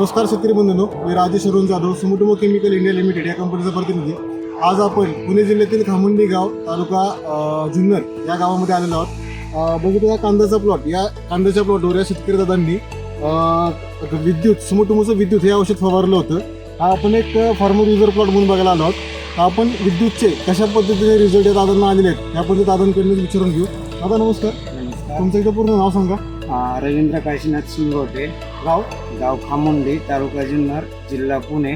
नमस्कार शेतकरी बंधूंनो, मी Rajesh Arun Jadhav, Sumitomo chemical India limited या कंपनीचा प्रतिनिधी. आज आपण पुणे जिल्ह्यातील खामंडी गाव तालुका जुन्नर या गावामध्ये आलेलो आहोत. बघितलं हा कांद्याचा प्लॉट, या कांद्याच्या प्लॉटवर या शेतकरी दादांनी विद्युत सुमोटोमोचं विद्युत हे औषध फवारलं होतं. हा आपण एक फार्मर युजर प्लॉट म्हणून बघायला आलो आहोत. आपण विद्युतचे कशा पद्धतीने रिझल्ट या दादांना आलेले आहेत याबद्दल दादांकडून विचारून घेऊ. दादा नमस्कार. नमस्कार. तुमचं एकदा पूर्ण नाव सांगा. रवींद्र काशीनाथ शिंगोटे, गाव खामुंडी, तालुका जुन्नर, जिल्हा पुणे.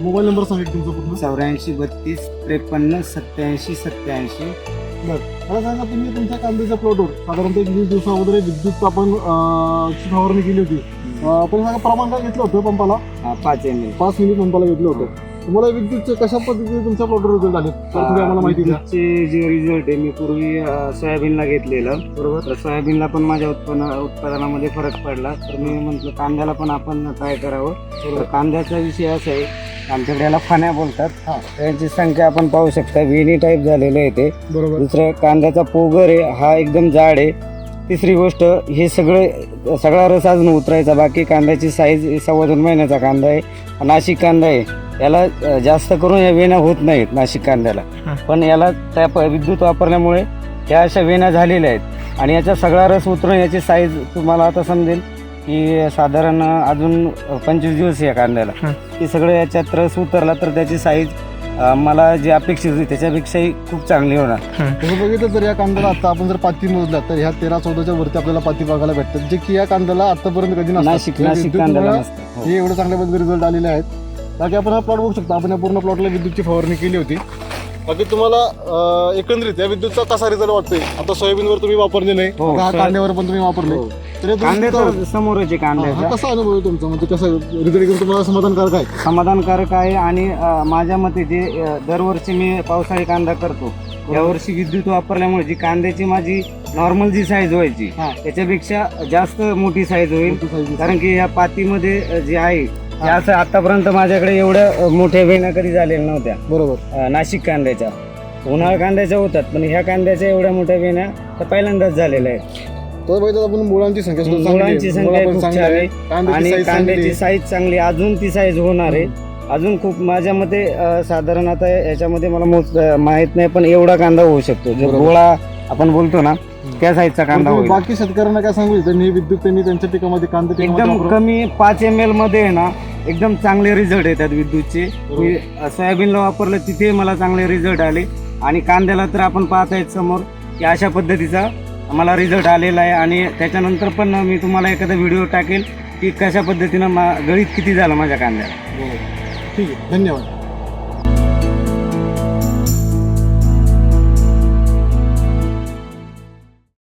मोबाईल नंबर सांगा तुमचा पूर्ण. 8432535787. मला सांगा, तुम्ही तुमच्या कांद्याच्या प्लॉटवर साधारणतः 20 दिवसा अगोदर विद्युत आपण फवारणी केली होती. पण सांगा प्रमाण काय घेतलं होतं पंपाला? 5 ml. 5 मिली पंपाला घेतलं होतं. तुम्हाला विद्युतचे कशा पद्धतीने तुमच्या प्लॉटवर रिझल्ट आले तर थोडी आम्हाला माहिती द्या. विद्युतचे जे रिझल्ट आहे, मी पूर्वी सोयाबीनला घेतलेलं, बरोबर. तर सोयाबीनला पण माझ्या उत्पादनामध्ये फरक पडला. तर मी म्हटलं कांद्याला पण आपण ट्राय करावं. तर कांद्याचा विषय असा आहे, आमच्याकडे याला फाण्या बोलतात. त्यांची संख्या आपण पाहू शकता, वेणी टाईप झालेलं आहे ते. बरोबर. दुसरं कांद्याचा पोगर आहे, हा एकदम जाड आहे. तिसरी गोष्ट, हे सगळा रस अजून उतरायचा बाकी. कांद्याची साईज 2.25 महिन्याचा कांदा आहे. नाशिक कांदा आहे, याला जास्त करून या वेण्या होत नाहीत नाशिक कांद्याला. पण याला त्या विद्युत वापरल्यामुळे ह्या अशा वेण्या झालेल्या आहेत. आणि याचा सगळा रस उतरून याची साईज तुम्हाला आता समजेल की साधारण अजून 25 दिवस या कांद्याला की सगळं याच्यात रस उतरला तर त्याची साईज मला जी अपेक्षित होती त्याच्यापेक्षाही खूप चांगली होणार. तसं बघितलं तर या कांद्याला आता आपण जर पाती मोजला तर ह्या 13-14च्या वरती आपल्याला पाती बघायला भेटतात, जे की या कांद्याला आतापर्यंत कधी नाशिक कांद्याला हे एवढं चांगल्या पद्धतीने रिझल्ट आलेले आहेत. बाकी आपण हा प्लॉट बघू शकता. आपण या पूर्ण प्लॉटला विद्युतची फवारणी केली होती. बाकी तुम्हाला एकंदरीत या विद्युतचा कसा रिझल्ट वाटतोय? आता सोयाबीनवर तुम्ही वापरले नाही, हा कांद्यावर पण तुम्ही वापरले. तर समोरच कांद्याचा कसा अनुभव आहे तुमचा? म्हणजे कसं रिझल्ट तुम्हाला समाधानकारक आहे? समाधानकारक आहे. आणि माझ्या मते जे दरवर्षी मी पावसाळी कांदा करतो, यावर्षी विद्युत वापरल्यामुळे जी कांद्याची माझी नॉर्मल जी साईज व्हायची त्याच्यापेक्षा जास्त मोठी साईज होईल. कारण की या पातीमध्ये जे आहे ते असं आतापर्यंत माझ्याकडे एवढ्या मोठ्या वेण्या कधी झालेल्या नव्हत्या. बरोबर. नाशिक कांद्याच्या, उन्हाळा कांद्याच्या होतात, पण ह्या कांद्याच्या एवढ्या मोठ्या वेण्या तर पहिल्यांदाच झालेल्या आहेत. तर बघितलं आपण मुळांची संख्या खूप छान आहे आणि कांद्याची साईज चांगली, अजून ती साईज होणार आहे. अजून खूप माझ्या मते साधारण आता याच्यामध्ये मला माहित नाही, पण एवढा कांदा होऊ शकतो. जो गोळा आपण बोलतो ना त्या साईजचा कांदा होईल. बाकी शेतकऱ्यांना काय सांगू त्यांनी विद्युत त्यांनी त्यांच्या पिकामध्ये कांदा एकदम कमी 5 ml मध्ये आहे ना, एकदम चांगले रिझल्ट येतात विद्युतचे. मी सोयाबीनला वापरलं, तिथे मला चांगले रिझल्ट आले. आणि कांद्याला तर आपण पाहतायत समोर की अशा पद्धतीचा मला रिझल्ट आलेला आहे. आणि त्याच्यानंतर पण मी तुम्हाला एखादा व्हिडिओ टाकेल की कशा पद्धतीनं गळीत किती झालं माझ्या कांद्याला. ठीक आहे, धन्यवाद.